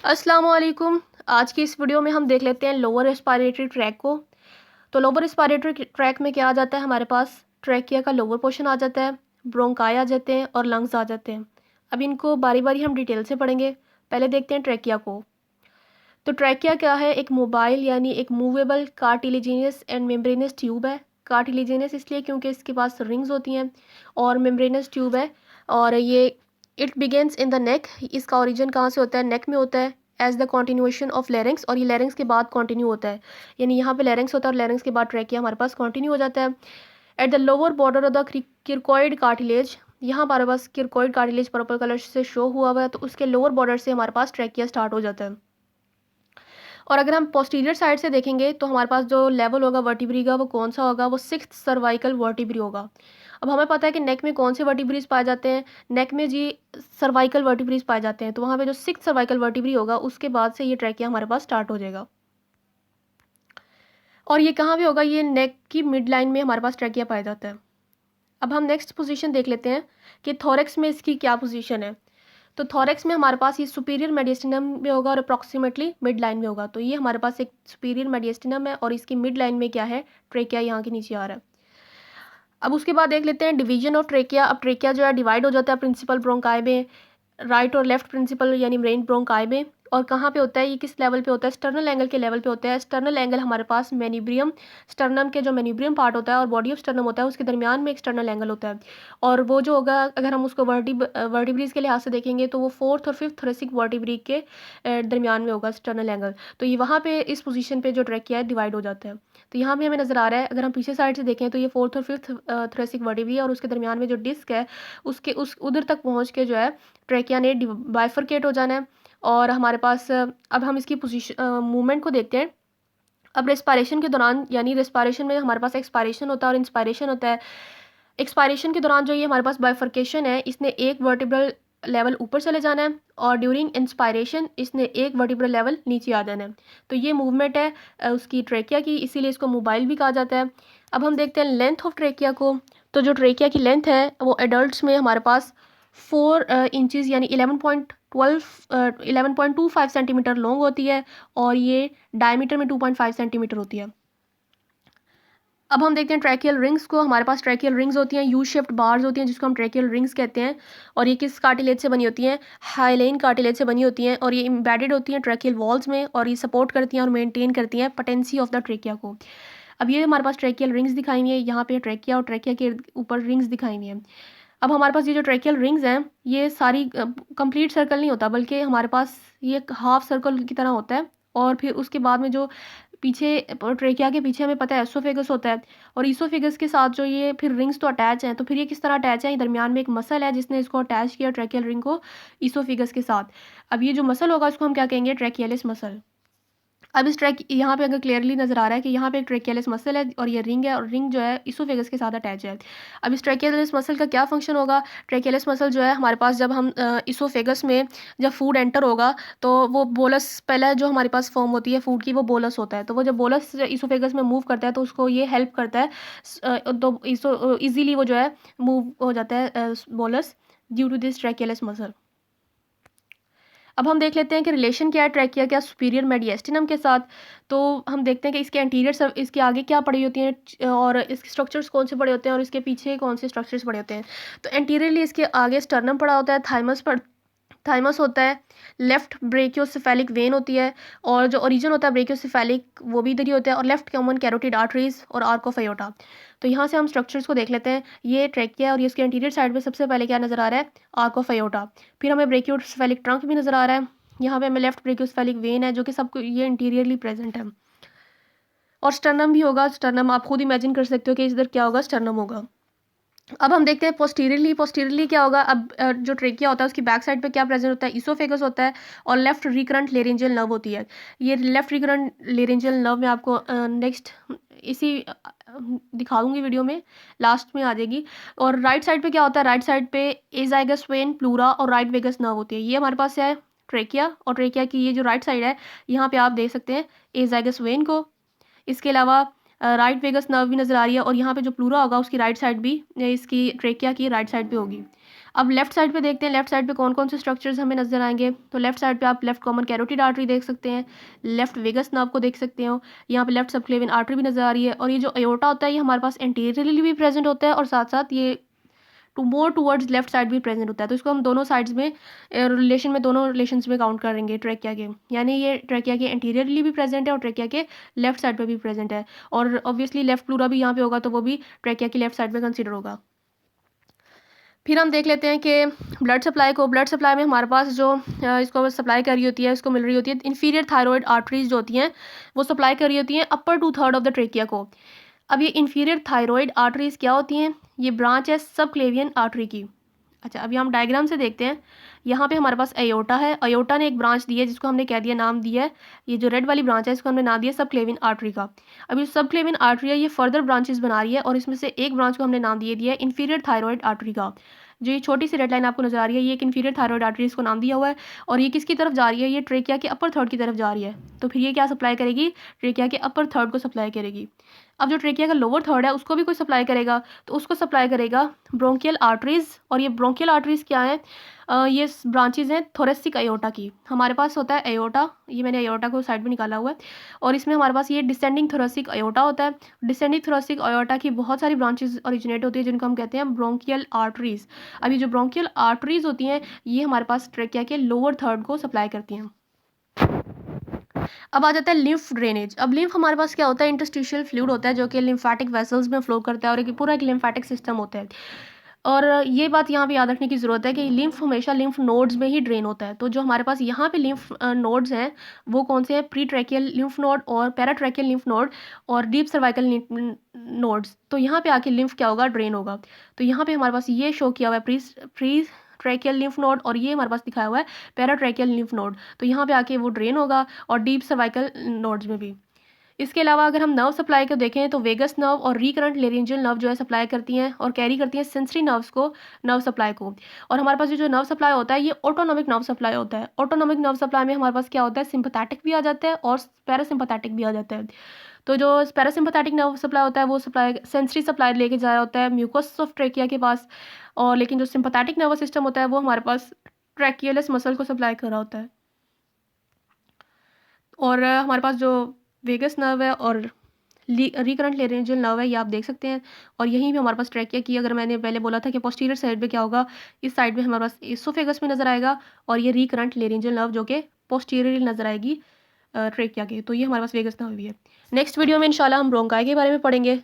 अस्सलाम वालेकुम। आज की इस वीडियो में हम देख लेते हैं लोअर रेस्पिरेटरी ट्रैक को। तो लोअर रेस्पिरेटरी ट्रैक में क्या आ जाता है, हमारे पास ट्रैकिया का लोअर पोर्शन आ जाता है, ब्रोंकाई आ जाते हैं और लंग्स आ जाते हैं। अब इनको बारी बारी हम डिटेल से पढ़ेंगे। पहले देखते हैं ट्रैकिया को। तो ट्रैकिया क्या है, एक मोबाइल यानी एक movable cartilaginous and membranes tube है। कार्टिलेजिनस इसलिए क्योंकि इसके पास रिंग्स होती हैं, और मेम्ब्रेनस ट्यूब है। और ये it begins in the neck. इसका ओरिजिन कहाँ से होता है, नेक में होता है, as the continuation of larynx. और ये लेरिंग्स के बाद कॉन्टिन्यू होता है, यानी यहाँ पे लेरिंग्स होता है और लेरिंग्स के बाद ट्रैकिया हमारे पास कॉन्टिन्यू हो जाता है। At the lower border of the cricoid cartilage, यहाँ हमारे पास क्रिकोइड कार्टिलेज पर्पल कलर से शो हुआ हुआ है, तो उसके लोअर बॉर्डर से हमारे पास ट्रैकिया स्टार्ट हो जाता है। और अगर हम पोस्टीरियर साइड से देखेंगे तो हमारे पास जो लेवल होगा वर्टिब्री का वो कौन सा होगा, वो सिक्स्थ सर्वाइकल वर्टिब्री होगा। अब हमें पता है कि नेक में कौन से वर्टिब्रीज पाए जाते हैं, नेक में जी सर्वाइकल वर्टिब्रीज पाए जाते हैं। तो वहाँ पे जो सिक्स्थ सर्वाइकल वर्टिब्री होगा उसके बाद से ये ट्रैकिया हमारे पास स्टार्ट हो जाएगा। और ये कहाँ भी होगा, ये नेक की मिड लाइन में हमारे पास ट्रैकिया पाया जाता है। अब हम नेक्स्ट पोजीशन देख लेते हैं कि थोरेक्स में इसकी क्या पोजीशन है। तो थोरेक्स में हमारे पास ये सुपीरियर मेडिस्टिनम में होगा और अप्रॉक्सीमेटली मिड लाइन में होगा। तो ये हमारे पास एक सुपीरियर मेडिस्टिनम है और इसकी मिड लाइन में क्या है, ट्रेकिया यहाँ के नीचे आ रहा है। अब उसके बाद देख लेते हैं डिवीजन ऑफ ट्रेकिया। अब ट्रेकिया जो है डिवाइड हो जाता है प्रिंसिपल ब्रोंकाई में, राइट और लेफ्ट प्रिंसिपल यानी मेन ब्रोंकाई में। और कहाँ पे होता है, ये किस लेवल पे होता है, स्टर्नल एंगल के लेवल पे होता है। स्टर्नल एंगल हमारे पास मेनिब्रियम, स्टर्नम के जो मेनिब्रियम पार्ट होता है और बॉडी ऑफ स्टर्नम होता है उसके दरमियान में एक स्टर्नल एंगल होता है। और वो जो होगा, अगर हम उसको वर्टिब्रीज के लिहाज से देखेंगे तो वो फोर्थ और फिफ्थ थोरेसिक वर्टिब्री के दरमियान में होगा स्टर्नल एंगल। तो ये वहाँ पे इस पोजीशन पे जो ट्रैकिया है डिवाइड हो जाता है। तो यहाँ भी हमें नज़र आ रहा है, अगर हम पीछे साइड से देखें तो ये फोर्थ और फिफ्थ थोरेसिक वर्टिब्री है और उसके दरमियान में जो डिस्क है उसके उस उधर तक पहुँच के जो है ट्रैकिया ने बाइफरकेट हो जाना है। और हमारे पास अब हम इसकी पोजीशन मूवमेंट को देखते हैं। अब रेस्पायरेशन के दौरान, यानी रेस्पायरेशन में हमारे पास एक्सपायरेशन होता है और इंस्पायरेशन होता है। एक्सपायरेशन के दौरान जो ये हमारे पास बाइफरकेशन है, इसने एक वर्टिब्रल लेवल ऊपर चले जाना है और ड्यूरिंग इंस्पायरेशन इसने एक वर्टिब्रल लेवल नीचे आ जाना है। तो ये मूवमेंट है उसकी ट्रेकिया की, इसीलिए इसको मोबाइल भी कहा जाता है। अब हम देखते हैं लेंथ ऑफ ट्रेकिया को। तो जो ट्रेकिया की लेंथ है वो एडल्ट्स में हमारे पास 4 इंचज़ यानी 11.25 सेंटीमीटर लॉन्ग होती है और ये डायमीटर में 2.5 सेंटीमीटर होती है। अब हम देखते हैं ट्रैकियल रिंग्स को। हमारे पास ट्रैकियल रिंग्स होती हैं, यू शेप्ड बार्स होती हैं जिसको हम ट्रैकियल रिंग्स कहते हैं। और ये किस कार्टिलेज से बनी होती हैं, हाइलेन कार्टिलेज से बनी होती हैं और ये एम्बेडेड होती हैं ट्रैकियल वॉल्स में और ये सपोर्ट करती हैं और मेंटेन करती हैं पोटेंसी ऑफ द ट्रैकिया को। अब ये हमारे पास ट्रैकियल रिंग्स दिखाई हुई है, यहाँ पे ट्रैकिया और ट्रैकिया के ऊपर रिंग्स दिखाई हुई हैं। अब हमारे पास ये जो ट्रैकियल रिंग्स हैं ये सारी कंप्लीट सर्कल नहीं होता, बल्कि हमारे पास ये हाफ सर्कल की तरह होता है। और फिर उसके बाद में जो पीछे ट्रेकिया के पीछे हमें पता है एसोफेगस होता है, और ईसोफेगस के साथ जो ये फिर रिंग्स तो अटैच हैं। तो फिर ये किस तरह अटैच है, ये दरमियान में एक मसल है जिसने इसको अटैच किया ट्रैकियल रिंग को ईसोफेगस के साथ। अब ये जो मसल होगा इसको हम क्या कहेंगे, ट्रैकियलिस मसल। अब इस ट्रैक यहाँ पे अगर क्लियरली नज़र आ रहा है कि यहाँ पे एक ट्रैकियलिस मसल है और ये रिंग है और रिंग जो है इसोफेगस के साथ अटैच है। अब इस ट्रैकियलिस मसल का क्या फंक्शन होगा, ट्रैकियलिस मसल जो है हमारे पास जब हम इसोफेगस में जब फूड एंटर होगा तो वो बोलस पहले जो हमारे पास फॉर्म होती है फूड की वो बोलस होता है। तो वो जब बोलस इसोफेगस में मूव करता है तो उसको ये हेल्प करता है, तो ईजीली वो जो है मूव हो जाता है bolus due to this trachealis muscle. अब हम देख लेते हैं कि रिलेशन क्या है ट्रैकिया क्या सुपीरियर मेडिएस्टिनम के साथ। तो हम देखते हैं कि इसके एंटीरियर इसके आगे क्या पड़ी होती हैं और इसके स्ट्रक्चर्स कौन से पड़े होते हैं और इसके पीछे कौन से स्ट्रक्चर्स पड़े होते हैं। तो एंटीरियरली इसके आगे स्टर्नम पड़ा होता है, थाइमस होता है, लेफ्ट ब्रेकियोसेफेलिक वेन होती है और जो ओरिजिन होता है ब्रेकियोसेफेलिक वो भी इधर ही होता है, और लेफ्ट कॉमन कैरोटिड आर्टरीज और आर्क ऑफ एओर्टा। तो यहाँ से हम स्ट्रक्चर्स को देख लेते हैं। ये ट्रैकिया और ये इसके एंटीरियर साइड पे सबसे पहले क्या नज़र आ रहा है, आर्क ऑफ एओर्टा। फिर हमें ब्रेकियोसेफेलिक ट्रंक भी नज़र आ रहा है, यहाँ पे हमें लेफ्ट ब्रेकियोसेफेलिक वेन है जो कि सबको ये इंटीरियरली प्रेजेंट है। और स्टर्नम भी होगा, स्टर्नम आप खुद इमेजिन कर सकते हो कि इधर क्या होगा, स्टर्नम होगा। अब हम देखते हैं पोस्टीरियरली क्या होगा। अब जो ट्रेकिया होता है उसकी बैक साइड पे क्या प्रेजेंट होता है, इसोफेगस होता है और लेफ्ट रिकरेंट लेरेंजियल नर्व होती है। ये लेफ्ट रिकरेंट लेरेंजियल नर्व में आपको नेक्स्ट इसी दिखा दूंगी वीडियो में, लास्ट में आ जाएगी। और राइट साइड पे क्या होता है, राइट साइड पे एजाइगस वेन प्लूरा और राइट वेगस नर्व होती है। ये हमारे पास है ट्रेकिया, और ट्रेकिया की ये जो राइट साइड है यहाँ पे आप देख सकते हैं एजाइगस वेन को। इसके अलावा राइट वेगस नर्व भी नज़र आ रही है और यहाँ पे जो प्लूरा होगा उसकी राइट साइड भी इसकी ट्रेकिया की राइट साइड पे होगी। अब लेफ्ट साइड पे देखते हैं, लेफ्ट साइड पे कौन कौन से स्ट्रक्चर्स हमें नजर आएंगे। तो लेफ्ट साइड पे आप लेफ्ट कॉमन कैरोटिड आर्टरी देख सकते हैं, लेफ्ट वेगस नर्व को देख सकते हो, यहाँ पे लेफ्ट सबक्लेवियन आर्टरी भी नजर आ रही है। और ये जो अयोर्टा होता है ये हमारे पास एंटीरियरली भी प्रेजेंट होता है और साथ साथ ये टूवर्ड्स लेफ्ट साइड भी प्रेजेंट होता है। तो इसको हम दोनों साइड्स में रिलेशन में, दोनों रिलेशंस में काउंट करेंगे ट्रैकिया के, यानी ये ट्रैकिया के एंटीरियरली भी प्रेजेंट है और ट्रैकिया के लेफ्ट साइड पे भी प्रेजेंट है। और ऑब्वियसली लेफ्ट प्लूरा भी यहाँ पे होगा तो वो भी ट्रैकिया की लेफ्ट साइड में कंसिडर होगा। फिर हम देख लेते हैं कि ब्लड सप्लाई को, ब्लड सप्लाई में हमारे पास जो इसको सप्लाई कर रही होती है, इसको मिल रही होती है इन्फीरियर थायरॉयड आर्टरीज जो होती हैं वो सप्लाई कर रही होती हैं अपर 2/3 ऑफ द ट्रेकिया को। अब ये इन्फीरियर थायरॉयड आर्टरीज क्या होती हैं, ये ब्रांच है सबक्लेवियन आर्टरी की। अच्छा, अभी हम डायग्राम से देखते हैं। यहाँ पे हमारे पास अयोटा है, अयोटा ने एक ब्रांच दी है जिसको हमने कह दिया, नाम दिया है, ये जो रेड वाली ब्रांच है इसको हमने नाम दिया सबक्लेवियन आर्टरी का। अब ये सबक्लेवियन आर्टरी है, ये फर्दर ब्रांचेस बना रही है और इसमें से एक ब्रांच को हमने नाम दिया है इन्फीरियर थायरॉयड आर्टरी का। जो ये छोटी सी रेड लाइन आपको नजर आ रही है ये एक इन्फीरियर थायरॉयड आर्टरी, इसको नाम दिया हुआ है। और ये किसकी तरफ जा रही है, ये ट्रेकिया के अपर थर्ड की तरफ जा रही है। तो फिर ये क्या सप्लाई करेगी, ट्रेकिया के अपर थर्ड को सप्लाई करेगी। अब जो ट्रेकिया का लोअर थर्ड है उसको भी कोई सप्लाई करेगा, तो उसको सप्लाई करेगा ब्रोंकियल आर्टरीज। और ये ब्रोंकियल आर्टरीज क्या है, ये ब्रांचेज हैं थोरेसिक अयोटा की। हमारे पास होता है अयोटा, ये मैंने अयोटा को साइड में निकाला हुआ है, और इसमें हमारे पास ये डिसेंडिंग थोरेसिक अयोटा होता है। डिसेंडिंग थोरेसिक अयोटा की बहुत सारी ब्रांचेज ओरिजिनेट होती है जिनको हम कहते हैं ब्रोंकियल आर्टरीज। अभी जो ब्रोंकियल आर्टरीज होती हैं ये हमारे पास ट्रेकिया के लोअर थर्ड को सप्लाई करती हैं। अब आ जाता है लिम्फ ड्रेनेज। अब लिम्फ हमारे पास क्या होता है, इंटरस्टिशियल फ्लूइड होता है जो कि लिम्फेटिक वेसल्स में फ्लो करता है और एक पूरा एक लिम्फेटिक सिस्टम होता है। और ये बात यहाँ पे याद रखने की ज़रूरत है कि लिम्फ हमेशा लिम्फ नोड्स में ही ड्रेन होता है। तो जो हमारे पास यहाँ पे लिम्फ नोड्स हैं वो कौन से हैं, प्री ट्रैकियल लिम्फ नोड और पैराट्रैकियल लिम्फ नोड और डीप सर्वाइकल नोड्स। तो यहाँ पे आके लिम्फ क्या होगा, ड्रेन होगा। तो यहाँ पे हमारे पास ये शो किया हुआ है प्री ट्रैकियल लिम्फ नोड और ये हमारे पास दिखाया हुआ है पैराट्रैकियल लिम्फ नोड। तो यहाँ पे आके वो ड्रेन होगा और डीप सर्वाइकल नोड्स में भी। इसके अलावा अगर हम नर्व सप्लाई को देखें तो वेगस नर्व और रिकरेंट लेरिंजियल नर्व जो है सप्लाई करती हैं और कैरी करती हैं सेंसरी नर्व्स को, नर्व सप्लाई को। और हमारे पास जो नर्व सप्लाई होता है ये ऑटोनॉमिक नर्व सप्लाई होता है। ऑटोनॉमिक नर्व सप्लाई में हमारे पास क्या होता है, सिंपैथेटिक भी आ जाता है और पैरासिम्पैथेटिक भी आ जाता है। तो जो पैरासिम्पैथेटिक नर्व सप्लाई होता है वो सप्लाई सेंसरी सप्लाई लेके जा रहा होता है म्यूकस ऑफ ट्रेकिया के पास, और लेकिन जो सिंपैथेटिक नर्वस सिस्टम होता है वो हमारे पास ट्रैकियलस मसल को सप्लाई कर रहा होता है। और हमारे पास जो वेगस नर्व है और रिकरेंट लेरिंजियल नर्व है ये आप देख सकते हैं। और यहीं भी हमारे पास ट्रैकिया की, अगर मैंने पहले बोला था कि पोस्टीरियर साइड पे क्या होगा, इस साइड में हमारे पास इसोफेगस में नजर आएगा और ये रिकरेंट लेरिंजियल नर्व जो कि पोस्टीरियर नजर आएगी ट्रैकिया के। तो ये हमारे पास वेगस नर्व भी है। नेक्स्ट वीडियो में इंशाल्लाह हम ब्रोंकाई के बारे में पढ़ेंगे।